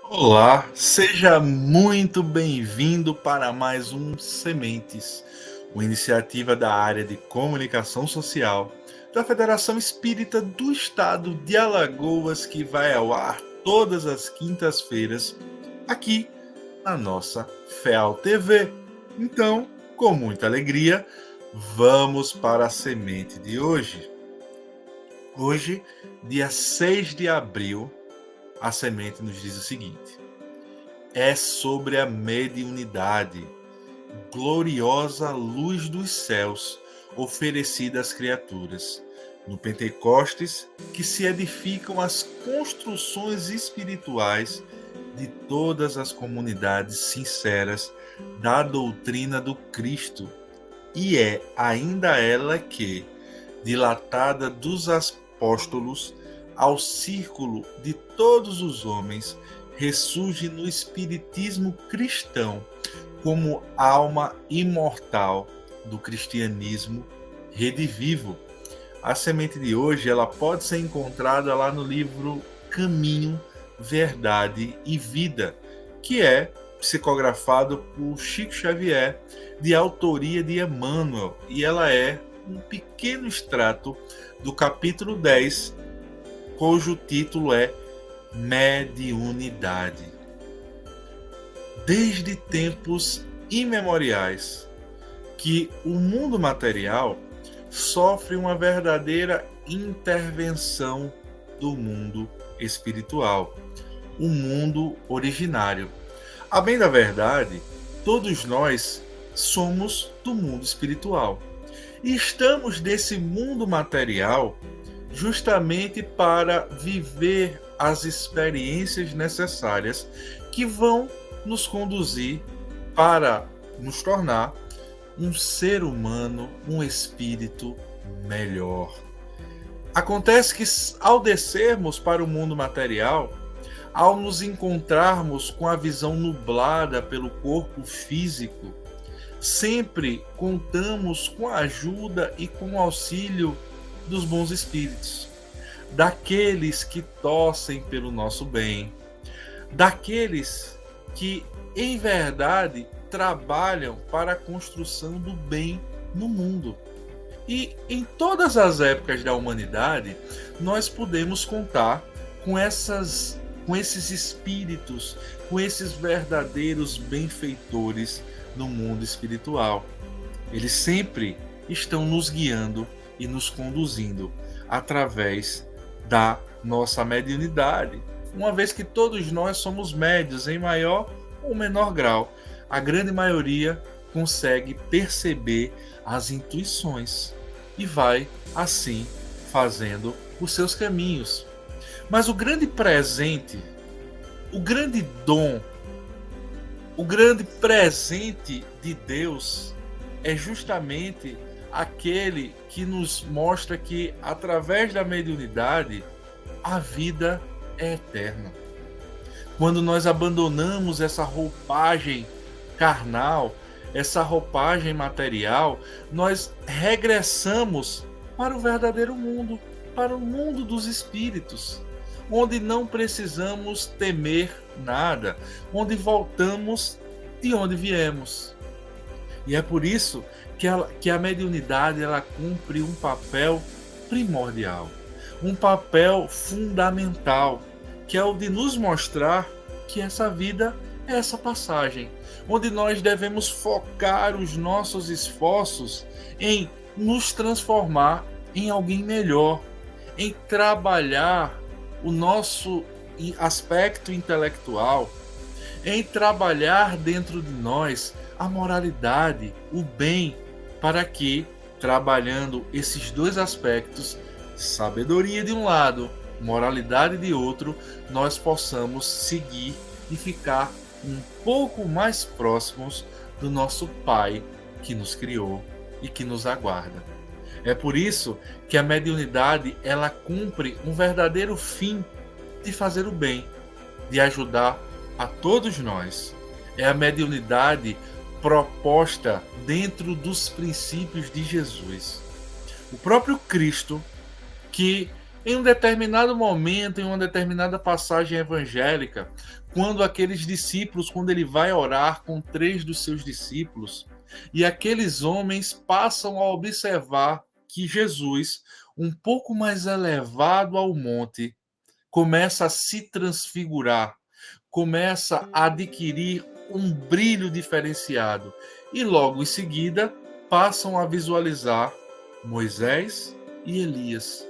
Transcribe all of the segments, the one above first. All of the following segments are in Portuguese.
Olá, seja muito bem-vindo para mais um Sementes, uma iniciativa da área de comunicação social da Federação Espírita do Estado de Alagoas, que vai ao ar todas as quintas-feiras aqui na nossa FEAL TV. Então, com muita alegria, vamos para a semente de hoje. Hoje, dia 6 de abril, a semente nos diz o seguinte: é sobre a mediunidade, gloriosa luz dos céus oferecida às criaturas. No Pentecostes, que se edificam as construções espirituais de todas as comunidades sinceras da doutrina do Cristo. E é ainda ela que, dilatada dos apóstolos ao círculo de todos os homens, ressurge no espiritismo cristão como alma imortal do cristianismo redivivo. A semente de hoje ela pode ser encontrada lá no livro Caminho, Verdade e Vida, que é psicografado por Chico Xavier, de autoria de Emmanuel, e ela é um pequeno extrato do capítulo 10, cujo título é Mediunidade. Desde tempos imemoriais que o mundo material sofre uma verdadeira intervenção do mundo espiritual, o mundo originário. A bem da verdade, todos nós somos do mundo espiritual e estamos nesse mundo material justamente para viver as experiências necessárias que vão nos conduzir para nos tornar um ser humano, um espírito melhor. Acontece que, ao descermos para o mundo material, ao nos encontrarmos com a visão nublada pelo corpo físico, sempre contamos com a ajuda e com o auxílio dos bons espíritos, daqueles que torcem pelo nosso bem, daqueles que, em verdade, trabalham para a construção do bem no mundo. E em todas as épocas da humanidade, nós podemos contar com esses espíritos, com esses verdadeiros benfeitores no mundo espiritual. Eles sempre estão nos guiando e nos conduzindo através da nossa mediunidade, uma vez que todos nós somos médios em maior ou menor grau. A grande maioria consegue perceber as intuições e vai assim fazendo os seus caminhos. Mas o grande presente, o grande dom, o grande presente de Deus é justamente aquele que nos mostra que, através da mediunidade, a vida é eterna. Quando nós abandonamos essa roupagem carnal, essa roupagem material, nós regressamos para o verdadeiro mundo, para o mundo dos espíritos, onde não precisamos temer nada, onde voltamos de onde viemos. E é por isso que a mediunidade ela cumpre um papel primordial, um papel fundamental, que é o de nos mostrar que essa vida é essa passagem, onde nós devemos focar os nossos esforços em nos transformar em alguém melhor, em trabalhar o nosso aspecto intelectual, em trabalhar dentro de nós a moralidade, o bem, para que, trabalhando esses dois aspectos, sabedoria de um lado, moralidade de outro, nós possamos seguir e ficar um pouco mais próximos do nosso Pai que nos criou e que nos aguarda. É por isso que a mediunidade ela cumpre um verdadeiro fim de fazer o bem, de ajudar a todos nós. É a mediunidade proposta dentro dos princípios de Jesus. O próprio Cristo, que Em um determinado momento, em uma determinada passagem evangélica, quando aqueles discípulos, quando ele vai orar com 3 dos seus discípulos, e aqueles homens passam a observar que Jesus, um pouco mais elevado ao monte, começa a se transfigurar, começa a adquirir um brilho diferenciado. E logo em seguida passam a visualizar Moisés e Elias,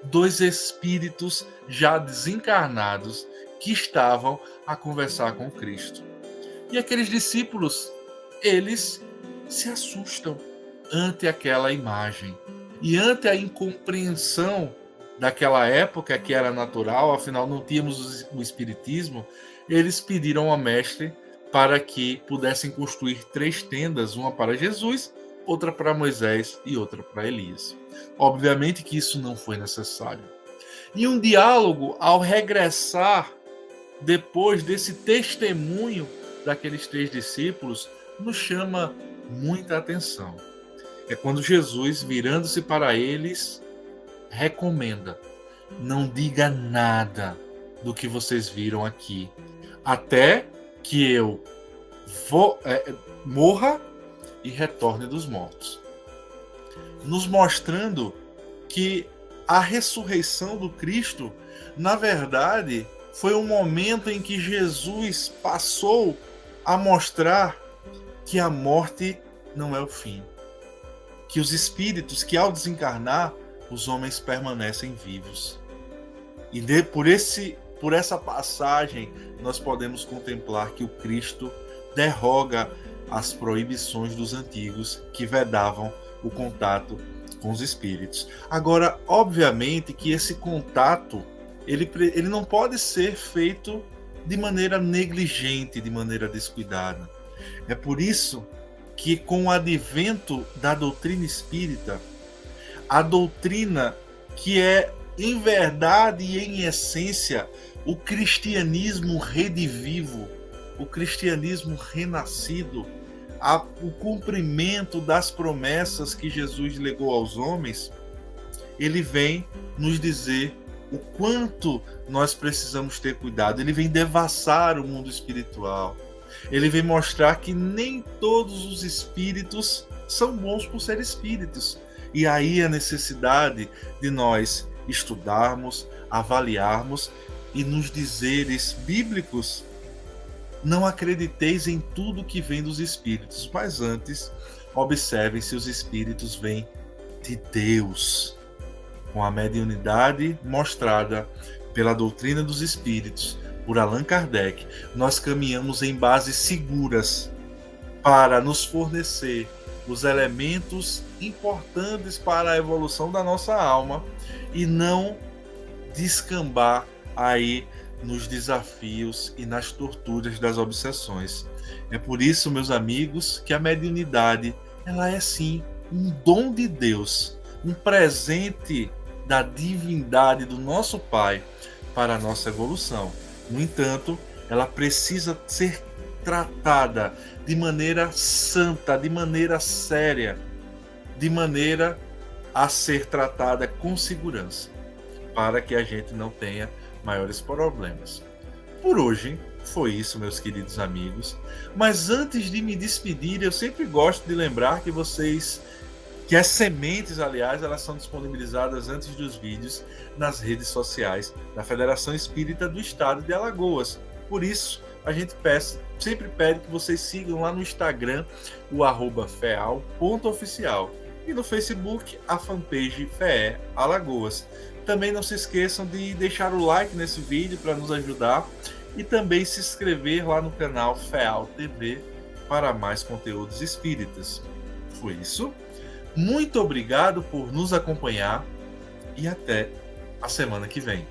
2 espíritos já desencarnados que estavam a conversar com Cristo. E aqueles discípulos, eles se assustam ante aquela imagem e ante a incompreensão daquela época, que era natural, afinal não tínhamos o espiritismo. Eles pediram ao mestre para que pudessem construir 3 tendas, uma para Jesus, outra para Moisés e outra para Elias. Obviamente que isso não foi necessário. E um diálogo, ao regressar depois desse testemunho daqueles 3 discípulos, nos chama muita atenção. É quando Jesus, virando-se para eles, recomenda: não diga nada do que vocês viram aqui, até que eu morra e retorne dos mortos. Nos mostrando que a ressurreição do Cristo, na verdade, foi um momento em que Jesus passou a mostrar que a morte não é o fim. Que os espíritos, que ao desencarnar, os homens permanecem vivos. E por essa passagem, nós podemos contemplar que o Cristo derroga as proibições dos antigos que vedavam o contato com os espíritos. Agora, obviamente que esse contato ele não pode ser feito de maneira negligente, de maneira descuidada. É por isso que, com o advento da doutrina espírita, a doutrina que é, em verdade e em essência, o cristianismo redivivo, o cristianismo renascido, o cumprimento das promessas que Jesus legou aos homens, ele vem nos dizer o quanto nós precisamos ter cuidado. Ele vem devassar o mundo espiritual. Ele vem mostrar que nem todos os espíritos são bons por ser espíritos. E aí a necessidade de nós estudarmos, avaliarmos e nos dizeres bíblicos: não acrediteis em tudo que vem dos espíritos, mas antes observem se os espíritos vêm de Deus. Com a mediunidade mostrada pela doutrina dos espíritos, por Allan Kardec, nós caminhamos em bases seguras para nos fornecer os elementos importantes para a evolução da nossa alma e não descambar aí nos desafios e nas torturas das obsessões. É por isso, meus amigos, que a mediunidade, ela é sim um dom de Deus, um presente da divindade do nosso Pai para a nossa evolução. No entanto, ela precisa ser tratada de maneira santa, de maneira séria, de maneira a ser tratada com segurança, para que a gente não tenha maiores problemas. Por hoje foi isso, meus queridos amigos. Mas antes de me despedir, eu sempre gosto de lembrar que as sementes, aliás, elas são disponibilizadas antes dos vídeos nas redes sociais da Federação Espírita do Estado de Alagoas. Por isso, a gente sempre pede que vocês sigam lá no Instagram o @feal.oficial e no Facebook a fanpage FEE Alagoas. Também não se esqueçam de deixar o like nesse vídeo para nos ajudar e também se inscrever lá no canal FEAL TV para mais conteúdos espíritas. Foi isso. Muito obrigado por nos acompanhar e até a semana que vem.